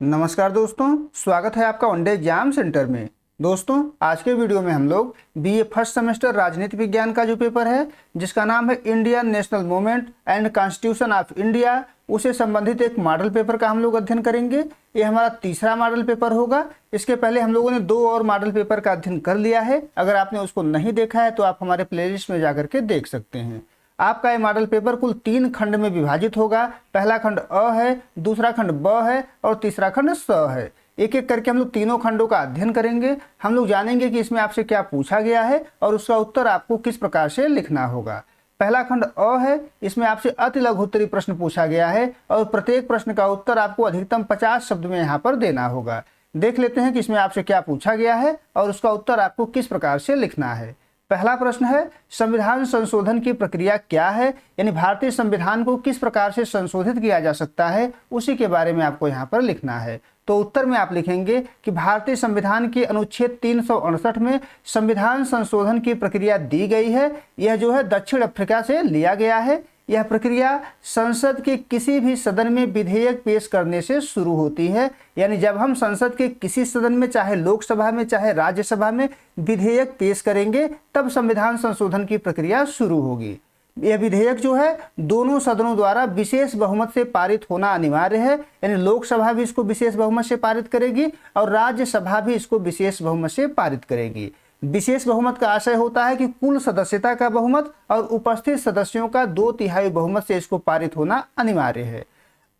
नमस्कार दोस्तों, स्वागत है आपका वनडे एग्जाम सेंटर में। दोस्तों, आज के वीडियो में हम लोग बीए फर्स्ट सेमेस्टर राजनीति विज्ञान का जो पेपर है जिसका नाम है Indian national movement and constitution of India, उसे संबंधित एक मॉडल पेपर का हम लोग अध्ययन करेंगे। ये हमारा तीसरा मॉडल पेपर होगा। इसके पहले हम लोगों ने 2 और मॉडल पेपर का अध्ययन कर लिया है। अगर आपने उसको नहीं देखा है तो आप हमारे प्लेलिस्ट में जाकर के देख सकते हैं। आपका ये मॉडल पेपर कुल 3 खंड में विभाजित होगा। पहला खंड अ है, दूसरा खंड ब है और तीसरा खंड स है। एक एक करके हम लोग तीनों खंडों का अध्ययन करेंगे। हम लोग जानेंगे कि इसमें आपसे क्या पूछा गया है और उसका उत्तर आपको किस प्रकार से लिखना होगा। पहला खंड अ है, इसमें आपसे अति लघु उत्तरीय प्रश्न पूछा गया है और प्रत्येक प्रश्न का उत्तर आपको अधिकतम 50 शब्द में यहाँ पर देना होगा। देख लेते हैं कि इसमें आपसे क्या पूछा गया है और उसका उत्तर आपको किस प्रकार से लिखना है। पहला प्रश्न है, संविधान संशोधन की प्रक्रिया क्या है, यानी भारतीय संविधान को किस प्रकार से संशोधित किया जा सकता है, उसी के बारे में आपको यहाँ पर लिखना है। तो उत्तर में आप लिखेंगे कि भारतीय संविधान के अनुच्छेद 368 में संविधान संशोधन की प्रक्रिया दी गई है। यह जो है दक्षिण अफ्रीका से लिया गया है। यह प्रक्रिया संसद के किसी भी सदन में विधेयक पेश करने से शुरू होती है, यानी जब हम संसद के किसी सदन में, चाहे लोकसभा में चाहे राज्यसभा में विधेयक पेश करेंगे, तब संविधान संशोधन की प्रक्रिया शुरू होगी। यह विधेयक जो है दोनों सदनों द्वारा विशेष बहुमत से पारित होना अनिवार्य है, यानी लोकसभा भी इसको विशेष बहुमत से पारित करेगी और राज्यसभा भी इसको विशेष बहुमत से पारित करेगी। विशेष बहुमत का आशय होता है कि कुल सदस्यता का बहुमत और उपस्थित सदस्यों का 2/3 बहुमत से इसको पारित होना अनिवार्य है।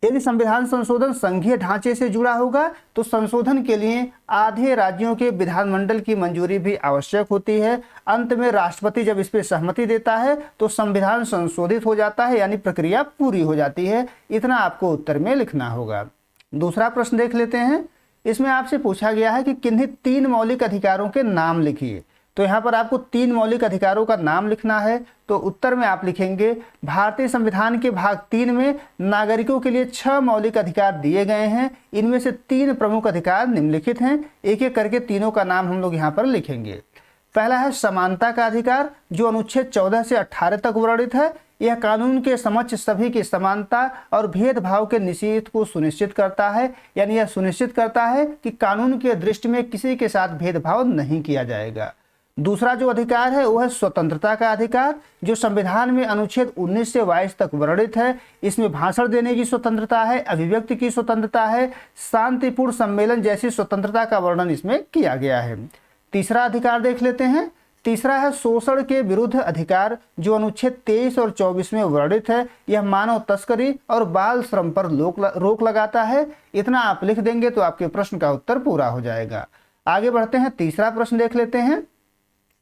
यदि संविधान संशोधन संघीय ढांचे से जुड़ा होगा तो संशोधन के लिए आधे राज्यों के विधानमंडल की मंजूरी भी आवश्यक होती है। अंत में राष्ट्रपति जब इस पर सहमति देता है तो संविधान संशोधित हो जाता है, यानी प्रक्रिया पूरी हो जाती है। इतना आपको उत्तर में लिखना होगा। दूसरा प्रश्न देख लेते हैं। इसमें आपसे पूछा गया है कि किन्हीं 3 मौलिक अधिकारों के नाम लिखिए। तो यहाँ पर आपको 3 मौलिक अधिकारों का नाम लिखना है। तो उत्तर में आप लिखेंगे, भारतीय संविधान के भाग 3 में नागरिकों के लिए 6 मौलिक अधिकार दिए गए हैं। इनमें से 3 प्रमुख अधिकार निम्नलिखित हैं। एक एक करके तीनों का नाम हम लोग यहाँ पर लिखेंगे। पहला है समानता का अधिकार, जो अनुच्छेद 14 से 18 तक वर्णित है। यह कानून के समक्ष सभी की समानता और भेदभाव के निषेध को सुनिश्चित करता है, यानी यह सुनिश्चित करता है कि कानून के दृष्टि में किसी के साथ भेदभाव नहीं किया जाएगा। दूसरा जो अधिकार है वह है स्वतंत्रता का अधिकार, जो संविधान में अनुच्छेद 19 से 22 तक वर्णित है। इसमें भाषण देने की स्वतंत्रता है, अभिव्यक्ति की स्वतंत्रता है, शांतिपूर्ण सम्मेलन जैसी स्वतंत्रता का वर्णन इसमें किया गया है। तीसरा अधिकार देख लेते हैं। तीसरा है शोषण के विरुद्ध अधिकार, जो अनुच्छेद 23 और 24 में वर्णित है। यह मानव तस्करी और बाल श्रम पर रोक लगाता है। इतना आप लिख देंगे तो आपके प्रश्न का उत्तर पूरा हो जाएगा। आगे बढ़ते हैं, तीसरा प्रश्न देख लेते हैं।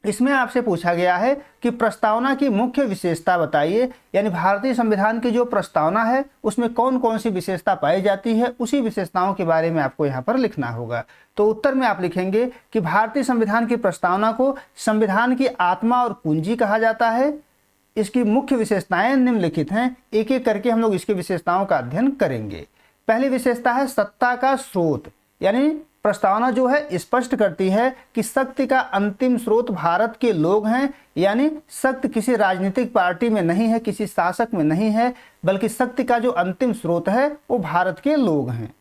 इसमें आपसे पूछा गया है कि प्रस्तावना की मुख्य विशेषता बताइए, यानी भारतीय संविधान की जो प्रस्तावना है उसमें कौन कौन सी विशेषता पाई जाती है, उसी विशेषताओं के बारे में आपको यहाँ पर लिखना होगा। तो उत्तर में आप लिखेंगे कि भारतीय संविधान की प्रस्तावना को संविधान की आत्मा और कुंजी कहा जाता है। इसकी मुख्य विशेषताएं निम्नलिखित हैं। एक एक करके हम लोग इसकी विशेषताओं का अध्ययन करेंगे। पहली विशेषता है सत्ता का स्रोत, यानी प्रस्तावना जो है स्पष्ट करती है कि शक्ति का अंतिम स्रोत भारत के लोग हैं, यानी शक्ति किसी राजनीतिक पार्टी में नहीं है, किसी शासक में नहीं है, बल्कि शक्ति का जो अंतिम स्रोत है वो भारत के लोग हैं।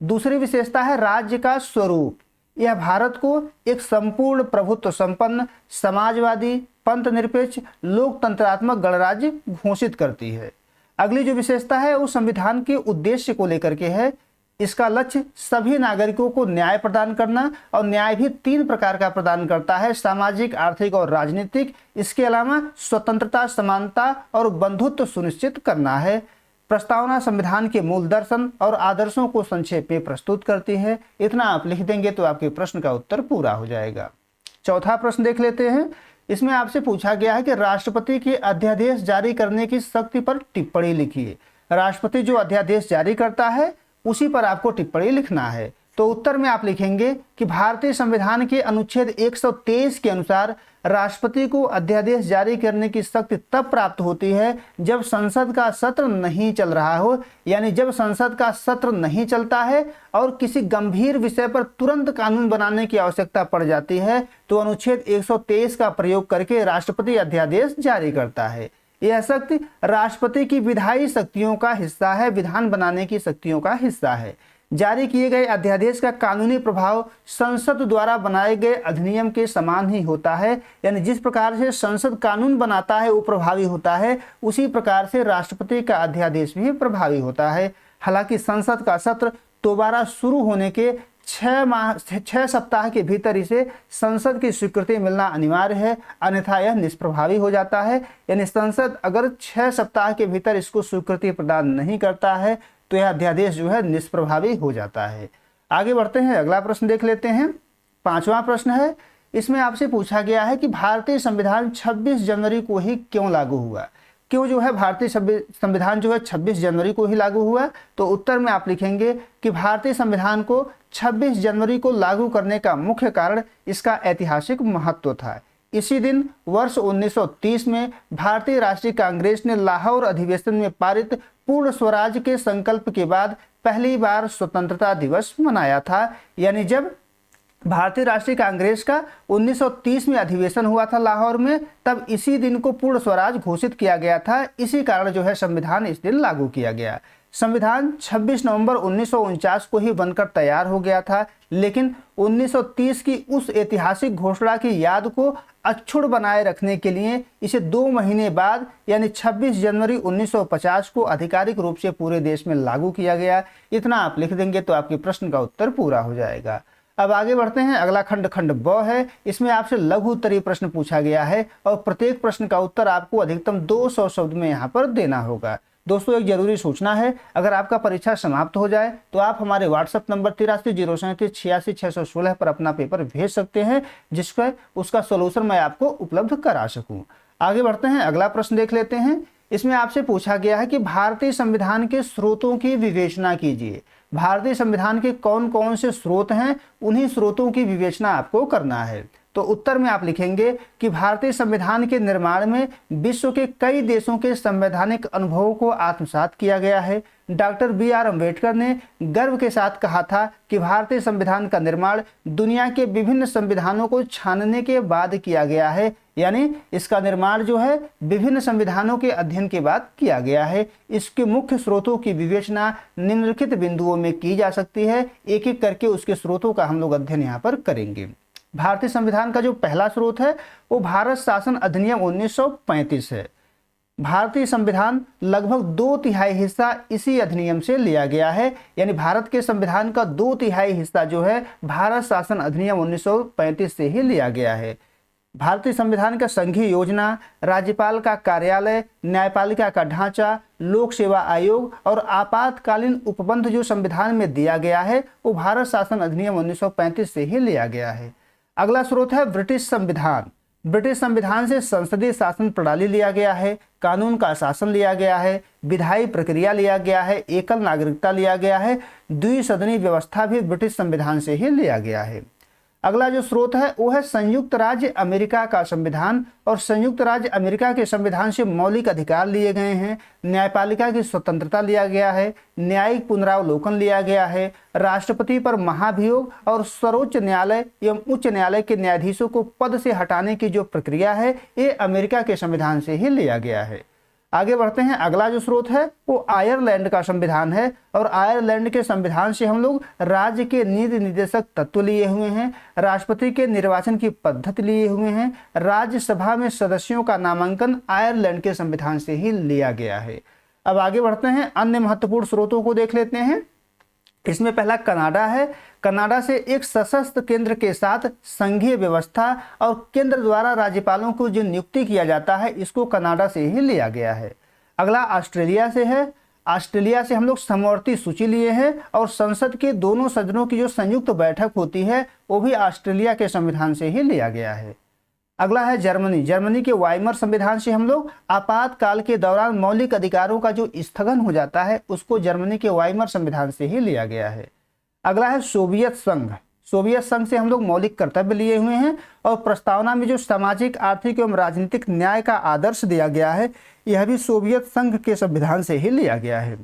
दूसरी विशेषता है राज्य का स्वरूप। यह भारत को एक संपूर्ण प्रभुत्व संपन्न, समाजवादी, पंथ निरपेक्ष, लोकतंत्रात्मक गणराज्य घोषित करती है। अगली जो विशेषता है वो संविधान के उद्देश्य को लेकर के है। इसका लक्ष्य सभी नागरिकों को न्याय प्रदान करना, और न्याय भी 3 प्रकार का प्रदान करता है, सामाजिक, आर्थिक और राजनीतिक। इसके अलावा स्वतंत्रता, समानता और बंधुत्व सुनिश्चित करना है। प्रस्तावना संविधान के मूल दर्शन और आदर्शों को संक्षेप में प्रस्तुत करती है। इतना आप लिख देंगे तो आपके प्रश्न का उत्तर पूरा हो जाएगा। चौथा प्रश्न देख लेते हैं। इसमें आपसे पूछा गया है कि राष्ट्रपति के अध्यादेश जारी करने की शक्ति पर टिप्पणी लिखिए। राष्ट्रपति जो अध्यादेश जारी करता है उसी पर आपको टिप्पणी लिखना है। तो उत्तर में आप लिखेंगे कि भारतीय संविधान के अनुच्छेद 123 के अनुसार राष्ट्रपति को अध्यादेश जारी करने की शक्ति तब प्राप्त होती है जब संसद का सत्र नहीं चल रहा हो, यानी जब संसद का सत्र नहीं चलता है और किसी गंभीर विषय पर तुरंत कानून बनाने की आवश्यकता पड़ जाती है, तो अनुच्छेद 123 का प्रयोग करके राष्ट्रपति अध्यादेश जारी करता है। यह शक्ति राष्ट्रपति की विधायी शक्तियों का हिस्सा है, विधान बनाने की शक्तियों का हिस्सा है। जारी किए गए अध्यादेश का कानूनी प्रभाव संसद द्वारा बनाए गए अधिनियम के समान ही होता है। यानी जिस प्रकार से संसद कानून बनाता है वो प्रभावी होता है, उसी प्रकार से राष्ट्रपति का अध्यादेश भी प्रभावी होता है। हालांकि संसद का सत्र दोबारा शुरू होने के 6 सप्ताह के भीतर इसे संसद की स्वीकृति मिलना अनिवार्य है, अन्यथा यह निष्प्रभावी हो जाता है। यानी संसद अगर 6 सप्ताह के भीतर इसको स्वीकृति प्रदान नहीं करता है तो यह अध्यादेश जो है निष्प्रभावी हो जाता है। आगे बढ़ते हैं, अगला प्रश्न देख लेते हैं। 5वां प्रश्न है, इसमें आपसे पूछा गया है कि भारतीय संविधान 26 जनवरी को ही क्यों लागू हुआ। क्यों जो है भारतीय संविधान जो है 26 जनवरी को ही लागू हुआ। तो उत्तर में आप लिखेंगे कि भारतीय संविधान को 26 जनवरी को लागू करने का मुख्य कारण इसका ऐतिहासिक महत्व था। इसी दिन वर्ष 1930 में भारतीय राष्ट्रीय कांग्रेस ने लाहौर अधिवेशन में पारित पूर्ण स्वराज के संकल्प के बाद पहली बार स्वतंत्रता दिवस मनाया था। यानी जब भारतीय राष्ट्रीय कांग्रेस का 1930 में अधिवेशन हुआ था लाहौर में, तब इसी दिन को पूर्ण स्वराज घोषित किया गया था। इसी कारण जो है संविधान इस दिन लागू किया गया। संविधान 26 नवंबर 1949 को ही बनकर तैयार हो गया था, लेकिन 1930 की उस ऐतिहासिक घोषणा की याद को अक्षुण्ण बनाए रखने के लिए इसे 2 महीने बाद यानी 26 जनवरी 1950 को आधिकारिक रूप से पूरे देश में लागू किया गया। इतना आप लिख देंगे तो आपके प्रश्न का उत्तर पूरा हो जाएगा। अब आगे बढ़ते हैं, अगला खंड ब है। इसमें आपसे लघु उत्तरीय प्रश्न पूछा गया है और प्रत्येक प्रश्न का उत्तर आपको अधिकतम 200 शब्द में यहाँ पर देना होगा। दोस्तों एक जरूरी सूचना है, अगर आपका परीक्षा समाप्त हो जाए तो आप हमारे व्हाट्सएप नंबर 8307386616 पर अपना पेपर भेज सकते हैं, जिसका उसका सोल्यूशन मैं आपको उपलब्ध करा सकूं। आगे बढ़ते हैं, अगला प्रश्न देख लेते हैं। इसमें आपसे पूछा गया है कि भारतीय संविधान के स्रोतों की विवेचना कीजिए। भारतीय संविधान के कौन कौन से स्रोत हैं, उन्हीं स्रोतों की विवेचना आपको करना है। तो उत्तर में आप लिखेंगे कि भारतीय संविधान के निर्माण में विश्व के कई देशों के संवैधानिक अनुभवों को आत्मसात किया गया है। Doctor B R. अम्बेडकर ने गर्व के साथ कहा था कि भारतीय संविधान का निर्माण दुनिया के विभिन्न संविधानों को छानने के बाद किया गया है। यानी इसका निर्माण जो है विभिन्न संविधानों के अध्ययन के बाद किया गया है। इसके मुख्य स्रोतों की विवेचना निम्नलिखित बिंदुओं में की जा सकती है। एक एक करके उसके स्रोतों का हम लोग अध्ययन यहाँ पर करेंगे। भारतीय संविधान का जो पहला स्रोत है वो भारत शासन अधिनियम 1935 है। भारतीय संविधान लगभग 2/3 हिस्सा इसी अधिनियम से लिया गया है। यानी भारत के संविधान का 2/3 हिस्सा जो है भारत शासन अधिनियम 1935 से ही लिया गया है। भारतीय संविधान का संघीय योजना, राज्यपाल का कार्यालय, न्यायपालिका का ढांचा, लोक सेवा आयोग और आपातकालीन उपबंध जो संविधान में दिया गया है वो भारत शासन अधिनियम 1935 से ही लिया गया है। अगला स्रोत है ब्रिटिश संविधान। ब्रिटिश संविधान से संसदीय शासन प्रणाली लिया गया है, कानून का शासन लिया गया है, विधायी प्रक्रिया लिया गया है, एकल नागरिकता लिया गया है, द्विसदनी व्यवस्था भी ब्रिटिश संविधान से ही लिया गया है। अगला जो स्रोत है वो है संयुक्त राज्य अमेरिका का संविधान, और संयुक्त राज्य अमेरिका के संविधान से मौलिक अधिकार लिए गए हैं, न्यायपालिका की स्वतंत्रता लिया गया है, न्यायिक पुनरावलोकन लिया गया है, राष्ट्रपति पर महाभियोग और सर्वोच्च न्यायालय एवं उच्च न्यायालय के न्यायाधीशों को पद से हटाने की जो प्रक्रिया है ये अमेरिका के संविधान से ही लिया गया है। आगे बढ़ते हैं, अगला जो स्रोत है वो आयरलैंड का संविधान है, और आयरलैंड के संविधान से हम लोग राज्य के नीति निर्देशक तत्व लिए हुए हैं, राष्ट्रपति के निर्वाचन की पद्धति लिए हुए हैं, राज्यसभा में सदस्यों का नामांकन आयरलैंड के संविधान से ही लिया गया है। अब आगे बढ़ते हैं, अन्य महत्वपूर्ण स्रोतों को देख लेते हैं। इसमें पहला कनाडा है। कनाडा से एक सशस्त्र केंद्र के साथ संघीय व्यवस्था और केंद्र द्वारा राज्यपालों को जो नियुक्ति किया जाता है इसको कनाडा से ही लिया गया है। अगला ऑस्ट्रेलिया से है। ऑस्ट्रेलिया से हम लोग समवर्ती सूची लिए हैं, और संसद के दोनों सदनों की जो संयुक्त बैठक होती है वो भी ऑस्ट्रेलिया के संविधान से ही लिया गया है। अगला है जर्मनी। जर्मनी के वाइमर संविधान से हम लोग आपातकाल के दौरान मौलिक अधिकारों का जो स्थगन हो जाता है उसको जर्मनी के वाइमर संविधान से ही लिया गया है। अगला है सोवियत संघ। सोवियत संघ से हम लोग मौलिक कर्तव्य लिए हुए हैं, और प्रस्तावना में जो सामाजिक, आर्थिक एवं राजनीतिक न्याय का आदर्श दिया गया है यह भी सोवियत संघ के संविधान से ही लिया गया है।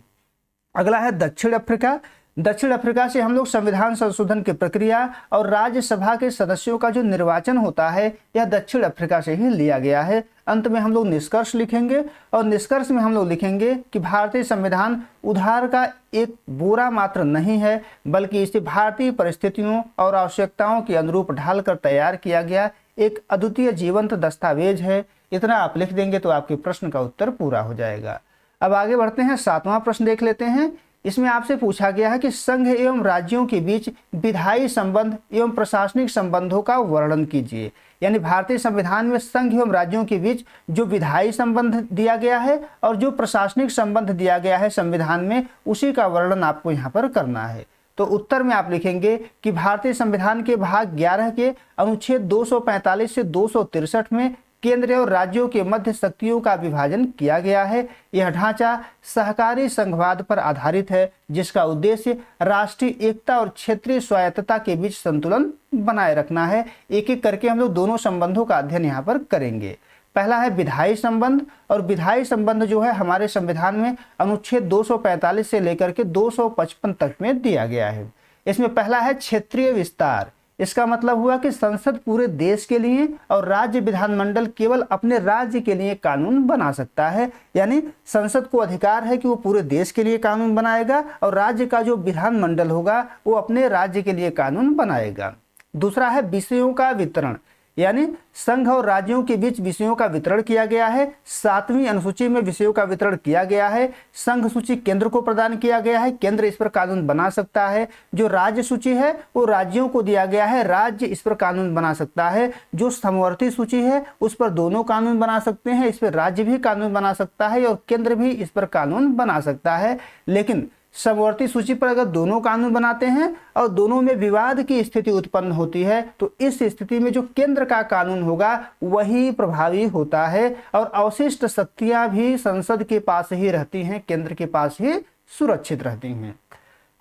अगला है दक्षिण अफ्रीका। दक्षिण अफ्रीका से हम लोग संविधान संशोधन की प्रक्रिया और राज्यसभा के सदस्यों का जो निर्वाचन होता है यह दक्षिण अफ्रीका से ही लिया गया है। अंत में हम लोग निष्कर्ष लिखेंगे और निष्कर्ष में हम लोग लिखेंगे कि भारतीय संविधान उधार का एक बोरा मात्र नहीं है, बल्कि इसे भारतीय परिस्थितियों और आवश्यकताओं के अनुरूप ढालकर तैयार किया गया एक अद्वितीय जीवंत दस्तावेज है। इतना आप लिख देंगे तो आपके प्रश्न का उत्तर पूरा हो जाएगा। अब आगे बढ़ते हैं, 7वां प्रश्न देख लेते हैं। इसमें आपसे पूछा गया है कि संघ एवं राज्यों के बीच विधायी संबंध एवं प्रशासनिक संबंधों का वर्णन कीजिए। यानी भारतीय संविधान में संघ एवं राज्यों के बीच जो विधायी संबंध दिया गया है और जो प्रशासनिक संबंध दिया गया है संविधान में, उसी का वर्णन आपको यहाँ पर करना है। तो उत्तर में आप लिखेंगे कि भारतीय संविधान के भाग 11 के अनुच्छेद 245 से 263 में केंद्र और राज्यों के मध्य शक्तियों का विभाजन किया गया है। यह ढांचा सहकारी संघवाद पर आधारित है, जिसका उद्देश्य राष्ट्रीय एकता और क्षेत्रीय स्वायत्तता के बीच संतुलन बनाए रखना है। एक एक करके हम लोग दोनों संबंधों का अध्ययन यहाँ पर करेंगे। पहला है विधायी संबंध, और विधायी संबंध जो है हमारे संविधान में अनुच्छेद 245 से लेकर के 255 तक में दिया गया है। इसमें पहला है क्षेत्रीय विस्तार। इसका मतलब हुआ कि संसद पूरे देश के लिए और राज्य विधानमंडल केवल अपने राज्य के लिए कानून बना सकता है। यानी संसद को अधिकार है कि वो पूरे देश के लिए कानून बनाएगा और राज्य का जो विधानमंडल होगा वो अपने राज्य के लिए कानून बनाएगा। दूसरा है विषयों का वितरण, यानी संघ और राज्यों के बीच विषयों का वितरण किया गया है। 7वीं अनुसूची में विषयों का वितरण किया गया है। संघ सूची केंद्र को प्रदान किया गया है, केंद्र इस पर कानून बना सकता है। जो राज्य सूची है वो राज्यों को दिया गया है, राज्य इस पर कानून बना सकता है। जो समवर्ती सूची है उस पर दोनों कानून बना सकते हैं, इस पर राज्य भी कानून बना सकता है और केंद्र भी इस पर कानून बना सकता है। लेकिन समवर्ती सूची पर अगर दोनों कानून बनाते हैं और दोनों में विवाद की स्थिति उत्पन्न होती है तो इस स्थिति में जो केंद्र का कानून होगा वही प्रभावी होता है और अवशिष्ट शक्तियां भी संसद के पास ही रहती हैं, केंद्र के पास ही सुरक्षित रहती हैं।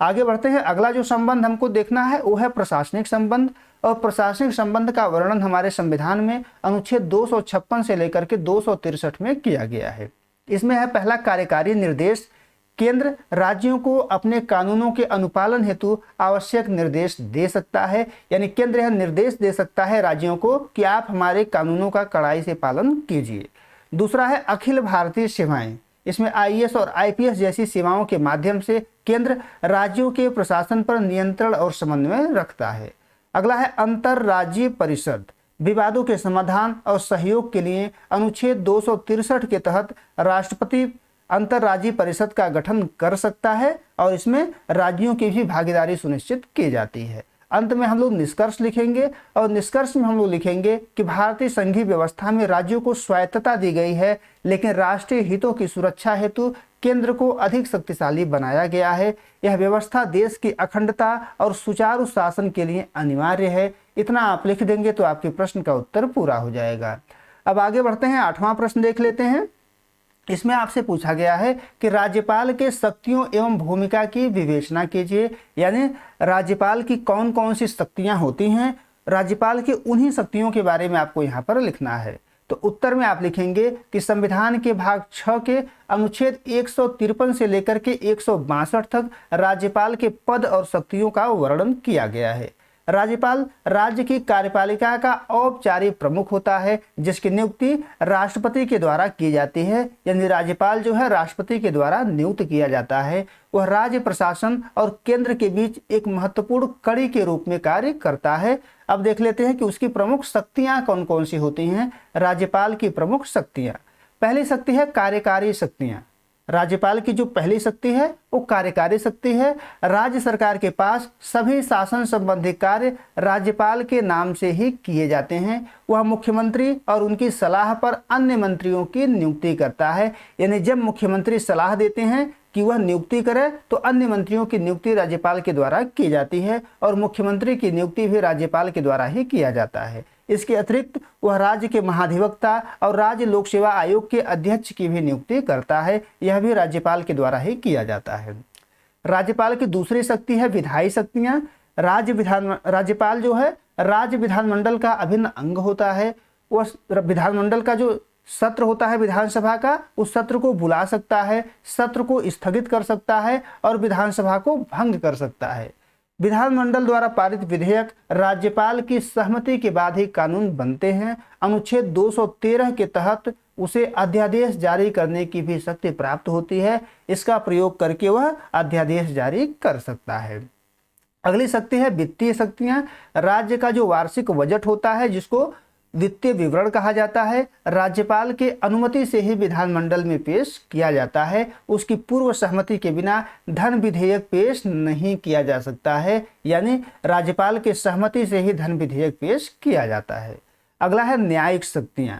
आगे बढ़ते हैं। अगला जो संबंध हमको देखना है वो है प्रशासनिक संबंध, और प्रशासनिक संबंध का वर्णन हमारे संविधान में अनुच्छेद 256 से लेकर के 263 में किया गया है। इसमें है पहला कार्यकारी निर्देश। केंद्र राज्यों को अपने कानूनों के अनुपालन हेतु आवश्यक निर्देश दे सकता है। यानी केंद्र यह निर्देश दे सकता है राज्यों को कि आप हमारे कानूनों का कड़ाई से पालन कीजिए। दूसरा है अखिल भारतीय सेवाएं। इसमें आईएएस और आईपीएस जैसी सेवाओं के माध्यम से केंद्र राज्यों के प्रशासन पर नियंत्रण और समन्वय रखता है। अगला है अंतरराज्यीय परिषद। विवादों के समाधान और सहयोग के लिए अनुच्छेद 263 के तहत राष्ट्रपति अंतरराज्यीय परिषद का गठन कर सकता है और इसमें राज्यों की भी भागीदारी सुनिश्चित की जाती है। अंत में हम लोग निष्कर्ष लिखेंगे और निष्कर्ष में हम लोग लिखेंगे कि भारतीय संघीय व्यवस्था में राज्यों को स्वायत्तता दी गई है, लेकिन राष्ट्रीय हितों की सुरक्षा हेतु केंद्र को अधिक शक्तिशाली बनाया गया है। यह व्यवस्था देश की अखंडता और सुचारू शासन के लिए अनिवार्य है। इतना आप लिख देंगे तो आपके प्रश्न का उत्तर पूरा हो जाएगा। अब आगे बढ़ते हैं, 8वां प्रश्न देख लेते हैं। इसमें आपसे पूछा गया है कि राज्यपाल के शक्तियों एवं भूमिका की विवेचना कीजिए। यानी राज्यपाल की कौन कौन सी शक्तियां होती हैं, राज्यपाल की उन्हीं शक्तियों के बारे में आपको यहाँ पर लिखना है। तो उत्तर में आप लिखेंगे कि संविधान के भाग 6 के अनुच्छेद 153 से लेकर के 162 तक राज्यपाल के पद और शक्तियों का वर्णन किया गया है। राज्यपाल राज्य की कार्यपालिका का औपचारिक प्रमुख होता है, जिसकी नियुक्ति राष्ट्रपति के द्वारा की जाती है। यानी राज्यपाल जो है राष्ट्रपति के द्वारा नियुक्त किया जाता है। वह राज्य प्रशासन और केंद्र के बीच एक महत्वपूर्ण कड़ी के रूप में कार्य करता है। अब देख लेते हैं कि उसकी प्रमुख शक्तियां कौन कौन सी होती हैं। राज्यपाल की प्रमुख शक्तियां, पहली शक्ति है कार्यकारी शक्तियां। राज्यपाल की जो पहली शक्ति है वो कार्यकारी शक्ति है। राज्य सरकार के पास सभी शासन संबंधी कार्य राज्यपाल के नाम से ही किए जाते हैं। वह मुख्यमंत्री और उनकी सलाह पर अन्य मंत्रियों की नियुक्ति करता है। यानी जब मुख्यमंत्री सलाह देते हैं कि वह नियुक्ति करे तो अन्य मंत्रियों की नियुक्ति राज्यपाल के द्वारा की जाती है और मुख्यमंत्री की नियुक्ति भी राज्यपाल के द्वारा ही किया जाता है। इसके अतिरिक्त वह राज्य के महाधिवक्ता और राज्य लोक सेवा आयोग के अध्यक्ष की भी नियुक्ति करता है। यह भी राज्यपाल के द्वारा ही किया जाता है। राज्यपाल की दूसरी शक्ति है विधायी शक्तियां। राज्यपाल जो है राज्य विधानमंडल का अभिन्न अंग होता है। वह विधानमंडल का जो सत्र होता है विधानसभा का, उस सत्र को बुला सकता है, सत्र को स्थगित कर सकता है और विधानसभा को भंग कर सकता है। विधानमंडल द्वारा पारित विधेयक राज्यपाल की सहमति के बाद ही कानून बनते हैं। अनुच्छेद 213 के तहत उसे अध्यादेश जारी करने की भी शक्ति प्राप्त होती है। इसका प्रयोग करके वह अध्यादेश जारी कर सकता है। अगली शक्ति है वित्तीय शक्तियां। राज्य का जो वार्षिक बजट होता है, जिसको वित्तीय विवरण कहा जाता है, राज्यपाल के अनुमति से ही विधानमंडल में पेश किया जाता है। उसकी पूर्व सहमति के बिना धन विधेयक पेश नहीं किया जा सकता है, यानी राज्यपाल के सहमति से ही धन विधेयक पेश किया जाता है। अगला है न्यायिक शक्तियां।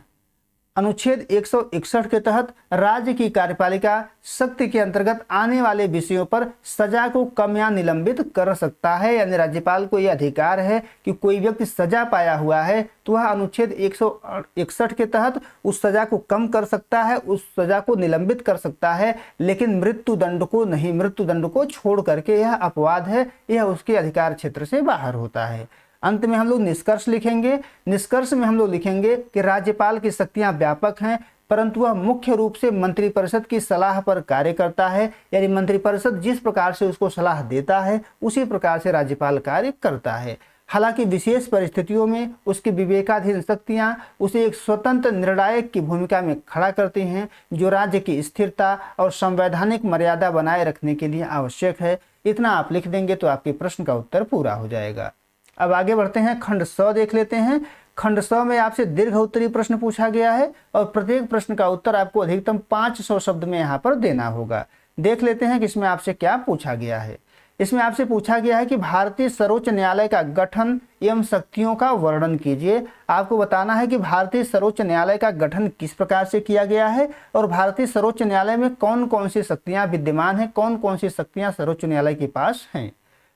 अनुच्छेद 161 के तहत राज्य की कार्यपालिका शक्ति के अंतर्गत आने वाले विषयों पर सजा को कम या निलंबित कर सकता है, यानी राज्यपाल को यह अधिकार है कि कोई व्यक्ति सजा पाया हुआ है तो वह अनुच्छेद 161 के तहत उस सजा को कम कर सकता है, उस सजा को निलंबित कर सकता है, लेकिन मृत्युदंड को नहीं। मृत्युदंड को छोड़ करके यह अपवाद है, यह उसके अधिकार क्षेत्र से बाहर होता है। अंत में हम लोग निष्कर्ष लिखेंगे। निष्कर्ष में हम लोग लिखेंगे कि राज्यपाल की शक्तियां व्यापक हैं, परंतु वह मुख्य रूप से मंत्रिपरिषद की सलाह पर कार्य करता है, यानी मंत्रिपरिषद जिस प्रकार से उसको सलाह देता है उसी प्रकार से राज्यपाल कार्य करता है। हालांकि विशेष परिस्थितियों में उसकी विवेकाधीन शक्तियां उसे एक स्वतंत्र निर्णायक की भूमिका में खड़ा करती हैं, जो राज्य की स्थिरता और संवैधानिक मर्यादा बनाए रखने के लिए आवश्यक है। इतना आप लिख देंगे तो आपके प्रश्न का उत्तर पूरा हो जाएगा। अब आगे बढ़ते हैं, खंड 100 देख लेते हैं। खंड 100 में आपसे दीर्घ उत्तरीय प्रश्न पूछा गया है और प्रत्येक प्रश्न का उत्तर आपको अधिकतम 500 शब्द में यहाँ पर देना होगा। देख लेते हैं कि इसमें आपसे क्या पूछा गया है। इसमें आपसे पूछा गया है कि भारतीय सर्वोच्च न्यायालय का गठन एवं शक्तियों का वर्णन कीजिए। आपको बताना है कि भारतीय सर्वोच्च न्यायालय का गठन किस प्रकार से किया गया है और भारतीय सर्वोच्च न्यायालय में कौन कौन सी शक्तियां विद्यमान हैं, कौन कौन सी शक्तियां सर्वोच्च न्यायालय के पास हैं।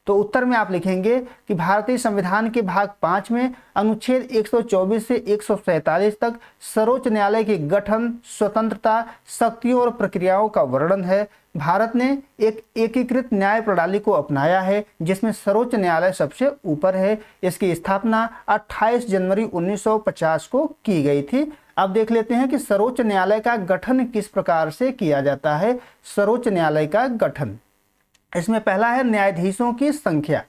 तो उत्तर में आप लिखेंगे कि भारतीय संविधान के भाग 5 में अनुच्छेद 124 से 147 तक सर्वोच्च न्यायालय के गठन, स्वतंत्रता, शक्तियों और प्रक्रियाओं का वर्णन है। भारत ने एक एकीकृत न्याय प्रणाली को अपनाया है, जिसमें सर्वोच्च न्यायालय सबसे ऊपर है। इसकी स्थापना 28 जनवरी 1950 को की गई थी। अब देख लेते हैं कि सर्वोच्च न्यायालय का गठन किस प्रकार से किया जाता है। सर्वोच्च न्यायालय का गठन, इसमें पहला है न्यायाधीशों की संख्या।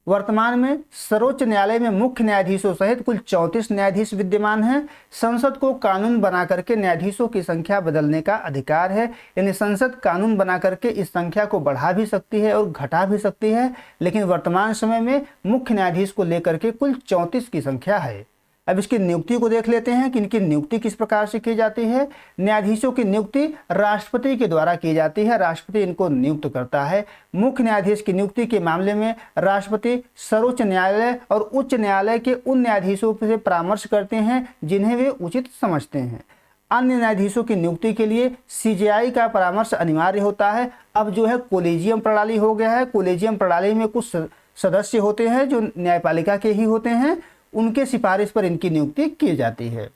वर्तमान में सर्वोच्च न्यायालय में मुख्य न्यायाधीशों सहित कुल 34 न्यायाधीश विद्यमान हैं। संसद को कानून बना करके न्यायाधीशों की संख्या बदलने का अधिकार है, यानी संसद कानून बना करके इस संख्या को बढ़ा भी सकती है और घटा भी सकती है, लेकिन वर्तमान समय में मुख्य न्यायाधीश को लेकर के कुल 34 की संख्या है। अब इसकी नियुक्ति को देख लेते हैं कि इनकी नियुक्ति किस प्रकार से की जाती है। न्यायाधीशों की नियुक्ति राष्ट्रपति के द्वारा की जाती है, राष्ट्रपति इनको नियुक्त करता है। मुख्य न्यायाधीश की नियुक्ति के मामले में राष्ट्रपति सर्वोच्च न्यायालय और उच्च न्यायालय के उन न्यायाधीशों से परामर्श करते हैं जिन्हें वे उचित समझते हैं। अन्य न्यायाधीशों की नियुक्ति के लिए सीजेआई का परामर्श अनिवार्य होता है। अब जो है कोलेजियम प्रणाली हो गया है। कोलेजियम प्रणाली में कुछ सदस्य होते हैं जो न्यायपालिका के ही होते हैं, उनके सिफारिश पर इनकी नियुक्ति की जाती है।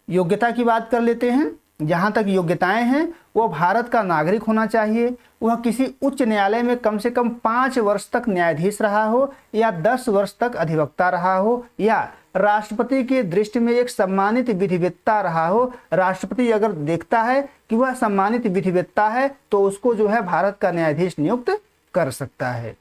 योग्यता की बात कर लेते हैं। जहाँ तक योग्यताएं हैं, वो भारत का नागरिक होना चाहिए, वह किसी उच्च न्यायालय में कम से कम 5 वर्ष तक न्यायाधीश रहा हो या 10 वर्ष तक अधिवक्ता रहा हो, या राष्ट्रपति की दृष्टि में एक सम्मानित विधिवेत्ता रहा हो। राष्ट्रपति अगर देखता है कि वह सम्मानित विधिवेत्ता है तो उसको जो है भारत का न्यायाधीश नियुक्त कर सकता है।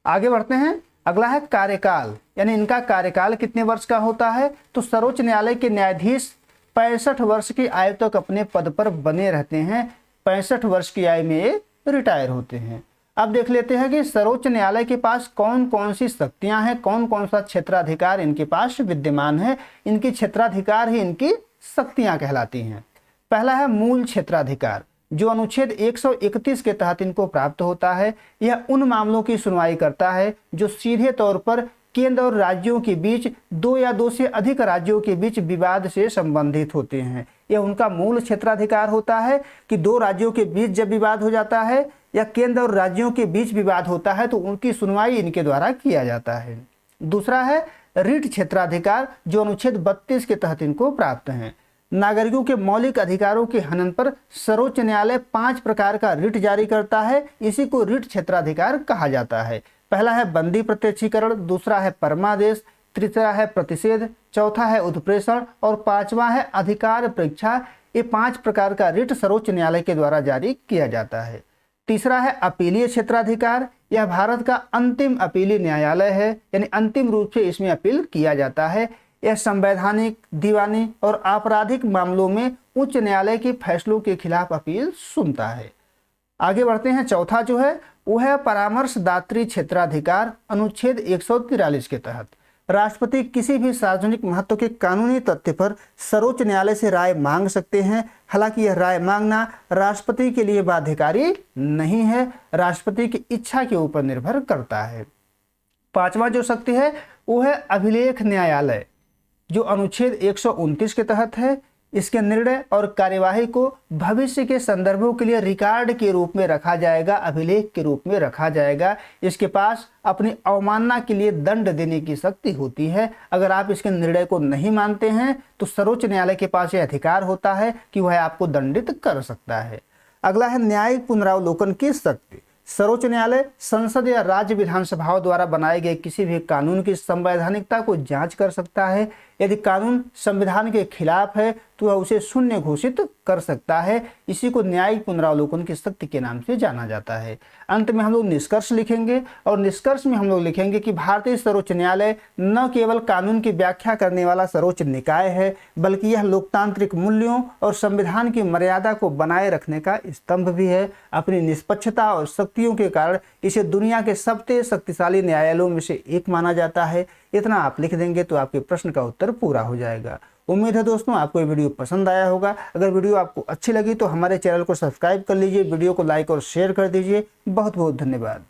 आगे बढ़ते हैं। अगला है कार्यकाल, यानी इनका कार्यकाल कितने वर्ष का होता है। तो सर्वोच्च न्यायालय के न्यायाधीश 65 वर्ष की आयु तक अपने पद पर बने रहते हैं। 65 वर्ष की आयु में ये रिटायर होते हैं। अब देख लेते हैं कि सर्वोच्च न्यायालय के पास कौन कौन सी शक्तियां हैं, कौन कौन सा क्षेत्राधिकार इनके पास विद्यमान है। इनकी क्षेत्राधिकार ही इनकी शक्तियां कहलाती हैं। पहला है मूल क्षेत्राधिकार, जो अनुच्छेद 131 के तहत इनको प्राप्त होता है। यह उन मामलों की सुनवाई करता है जो सीधे तौर पर केंद्र और राज्यों के बीच, 2 या 2 से अधिक राज्यों के बीच विवाद से संबंधित होते हैं। यह उनका मूल क्षेत्राधिकार होता है कि 2 राज्यों के बीच जब विवाद हो जाता है या केंद्र और राज्यों के बीच विवाद होता है तो उनकी सुनवाई इनके द्वारा किया जाता है। दूसरा है रिट क्षेत्राधिकार, जो अनुच्छेद 32 के तहत इनको प्राप्त है। नागरिकों के मौलिक अधिकारों के हनन पर सर्वोच्च न्यायालय 5 प्रकार का रिट जारी करता है। इसी को रिट क्षेत्राधिकार कहा जाता है। पहला है बंदी प्रत्यक्षीकरण, दूसरा है परमादेश, तीसरा है प्रतिषेध, चौथा है उत्प्रेषण और 5वां है अधिकार परीक्षा। ये 5 प्रकार का रिट सर्वोच्च न्यायालय के द्वारा जारी किया जाता है। तीसरा है अपीलीय क्षेत्राधिकार। यह भारत का अंतिम अपीलीय न्यायालय है, यानी अंतिम रूप से इसमें अपील किया जाता है। यह संवैधानिक, दीवानी और आपराधिक मामलों में उच्च न्यायालय के फैसलों के खिलाफ अपील सुनता है। आगे बढ़ते हैं। चौथा जो है वो है परामर्शदात्री क्षेत्राधिकार। अनुच्छेद 143 के तहत राष्ट्रपति किसी भी सार्वजनिक महत्व के कानूनी तथ्य पर सर्वोच्च न्यायालय से राय मांग सकते हैं। हालांकि यह राय मांगना राष्ट्रपति के लिए बाध्यकारी नहीं है, राष्ट्रपति की इच्छा के ऊपर निर्भर करता है। पांचवा जो शक्ति है वो है अभिलेख न्यायालय, जो अनुच्छेद 129 के तहत है। इसके निर्णय और कार्यवाही को भविष्य के संदर्भों के लिए रिकॉर्ड के रूप में रखा जाएगा, अभिलेख के रूप में रखा जाएगा। इसके पास अपनी अवमानना के लिए दंड देने की शक्ति होती है। अगर आप इसके निर्णय को नहीं मानते हैं तो सर्वोच्च न्यायालय के पास यह अधिकार होता है कि वह आपको दंडित कर सकता है। अगला है न्यायिक पुनरावलोकन की शक्ति। सर्वोच्च न्यायालय संसद या राज्य विधानसभाओं द्वारा बनाए गए किसी भी कानून की संवैधानिकता को जांच कर सकता है। यदि कानून संविधान के खिलाफ है तो वह उसे शून्य घोषित कर सकता है। इसी को न्यायिक पुनरावलोकन की शक्ति के नाम से जाना जाता है। अंत में हम लोग निष्कर्ष लिखेंगे और निष्कर्ष में हम लोग लिखेंगे कि भारतीय सर्वोच्च न्यायालय न केवल कानून की व्याख्या करने वाला सर्वोच्च निकाय है, बल्कि यह लोकतांत्रिक मूल्यों और संविधान की मर्यादा को बनाए रखने का स्तंभ भी है। अपनी निष्पक्षता और शक्तियों के कारण इसे दुनिया के सबसे शक्तिशाली न्यायालयों में से एक माना जाता है। इतना आप लिख देंगे तो आपके प्रश्न का उत्तर पूरा हो जाएगा। उम्मीद है दोस्तों आपको ये वीडियो पसंद आया होगा। अगर वीडियो आपको अच्छी लगी तो हमारे चैनल को सब्सक्राइब कर लीजिए, वीडियो को लाइक और शेयर कर दीजिए। बहुत बहुत धन्यवाद।